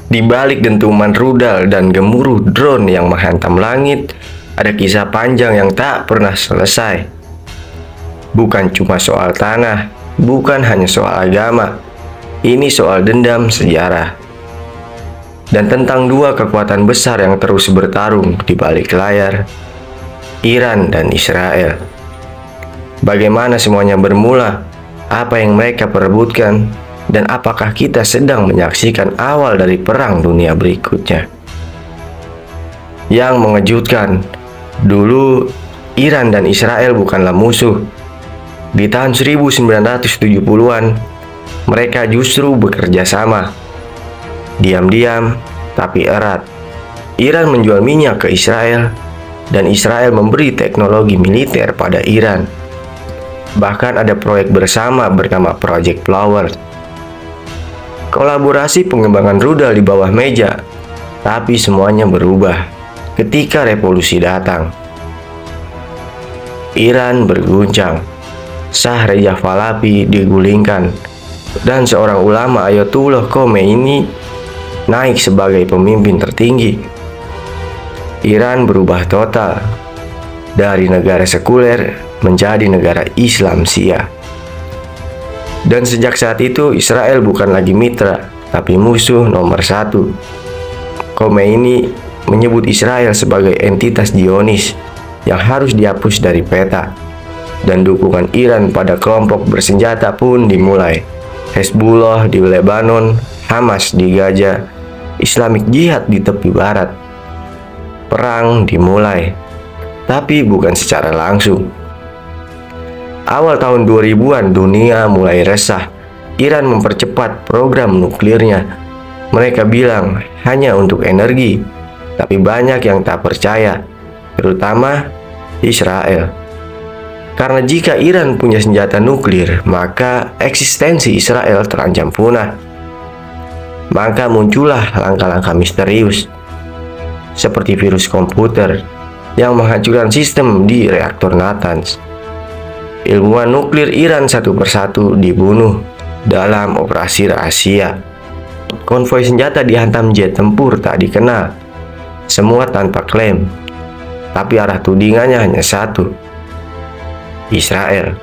Di balik dentuman rudal dan gemuruh drone yang menghantam langit, ada kisah panjang yang tak pernah selesai. Bukan cuma soal tanah, bukan hanya soal agama. Ini soal dendam sejarah. Dan tentang dua kekuatan besar yang terus bertarung di balik layar, Iran dan Israel. Bagaimana semuanya bermula, apa yang mereka perebutkan, dan apakah kita sedang menyaksikan awal dari perang dunia berikutnya? Yang mengejutkan, dulu Iran dan Israel bukanlah musuh. Di tahun 1970-an, mereka justru bekerja sama. Diam-diam, tapi erat. Iran menjual minyak ke Israel, dan Israel memberi teknologi militer pada Iran. Bahkan ada proyek bersama bernama Project Flower. Kolaborasi pengembangan rudal di bawah meja, tapi semuanya berubah ketika revolusi datang. Iran berguncang, Shah Reza Pahlavi digulingkan, dan seorang ulama Ayatollah Khomeini naik sebagai pemimpin tertinggi. Iran berubah total dari negara sekuler menjadi negara Islam Syiah. Dan sejak saat itu Israel bukan lagi mitra, tapi musuh nomor satu. Khomeini menyebut Israel sebagai entitas Zionis yang harus dihapus dari peta. Dan dukungan Iran pada kelompok bersenjata pun dimulai. Hezbollah di Lebanon, Hamas di Gaza, Islamic Jihad di tepi barat. Perang dimulai, tapi bukan secara langsung. Awal tahun 2000-an dunia mulai resah. Iran mempercepat program nuklirnya. Mereka bilang hanya untuk energi, tapi banyak yang tak percaya, terutama Israel. Karena jika Iran punya senjata nuklir, maka eksistensi Israel terancam punah. Maka muncullah langkah-langkah misterius, seperti virus komputer yang menghancurkan sistem di reaktor Natanz. Ilmuwan nuklir Iran satu persatu dibunuh dalam operasi rahasia. Konvoi senjata dihantam jet tempur tak dikenal, semua tanpa klaim, tapi arah tudingannya hanya satu: Israel.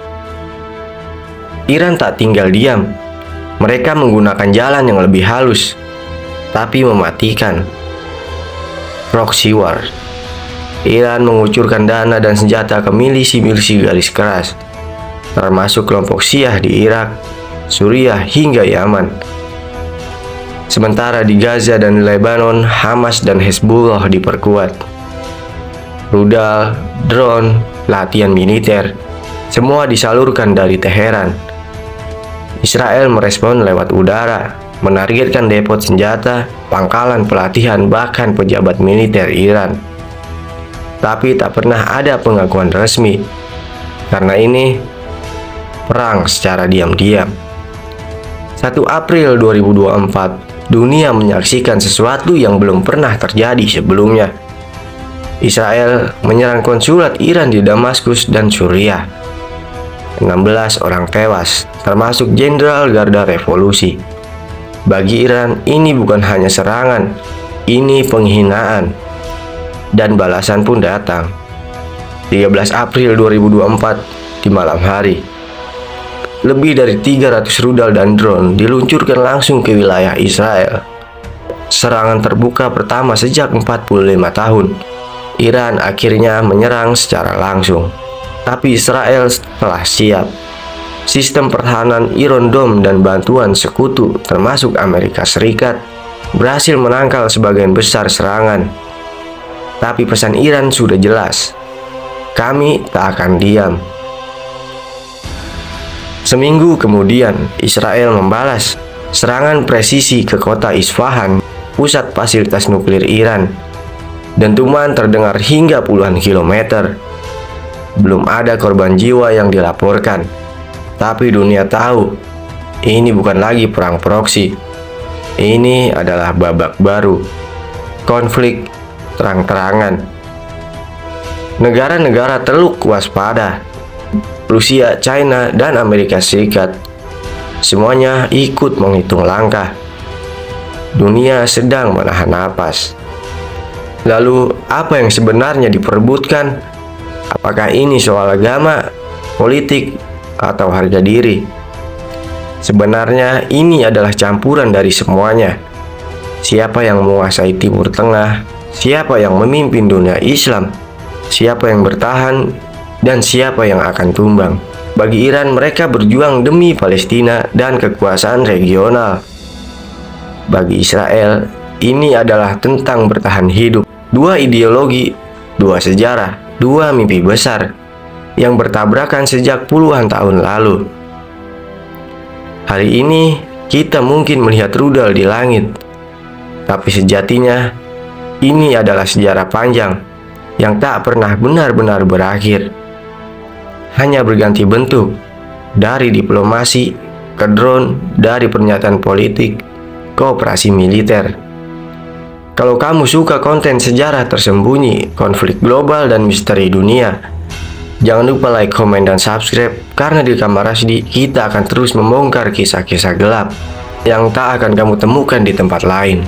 Iran tak tinggal diam. Mereka menggunakan jalan yang lebih halus, tapi mematikan. Proxy war. Iran mengucurkan dana dan senjata ke milisi-milisi garis keras, termasuk kelompok Syiah di Irak, Suriah hingga Yaman. Sementara di Gaza dan Lebanon, Hamas dan Hezbollah diperkuat. Rudal, drone, latihan militer, semua disalurkan dari Teheran. Israel merespon lewat udara, menargetkan depot senjata, pangkalan pelatihan, bahkan pejabat militer Iran. Tapi tak pernah ada pengakuan resmi. Karena ini perang secara diam-diam. 1 April 2024, dunia menyaksikan sesuatu yang belum pernah terjadi sebelumnya. Israel menyerang konsulat Iran di Damaskus dan Suriah. 16 orang tewas, termasuk Jenderal Garda Revolusi. Bagi Iran, ini bukan hanya serangan, ini penghinaan. Dan balasan pun datang. 13 April 2024 di malam hari, lebih dari 300 rudal dan drone diluncurkan langsung ke wilayah Israel. Serangan terbuka pertama sejak 45 tahun. Iran akhirnya menyerang secara langsung, tapi Israel telah siap. Sistem pertahanan Iron Dome dan bantuan sekutu termasuk Amerika Serikat berhasil menangkal sebagian besar serangan. Tapi pesan Iran sudah jelas, kami tak akan diam. Seminggu kemudian, Israel membalas serangan presisi ke kota Isfahan, pusat fasilitas nuklir Iran. Dentuman terdengar hingga puluhan kilometer. Belum ada korban jiwa yang dilaporkan, tapi dunia tahu ini bukan lagi perang proksi. Ini adalah babak baru, konflik terang-terangan. Negara-negara Teluk waspada. Rusia, China, dan Amerika Serikat semuanya ikut menghitung langkah. dunia sedang menahan napas. Lalu, apa yang sebenarnya diperebutkan? Apakah ini soal agama, politik, atau harga diri? Sebenarnya ini adalah campuran dari semuanya. Siapa yang menguasai Timur Tengah, siapa yang memimpin dunia Islam, siapa yang bertahan, dan siapa yang akan tumbang. Bagi Iran, mereka berjuang demi Palestina dan kekuasaan regional. Bagi Israel, ini adalah tentang bertahan hidup. Dua ideologi, dua sejarah, dua mimpi besar yang bertabrakan sejak puluhan tahun lalu. Hari ini, kita mungkin melihat rudal di langit, tapi sejatinya, ini adalah sejarah panjang yang tak pernah benar-benar berakhir. Hanya berganti bentuk, dari diplomasi ke drone, dari pernyataan politik ke operasi militer. Kalau kamu suka konten sejarah tersembunyi, konflik global, dan misteri dunia, jangan lupa like, komen, dan subscribe, karena di Kamar Rasdi kita akan terus membongkar kisah-kisah gelap yang tak akan kamu temukan di tempat lain.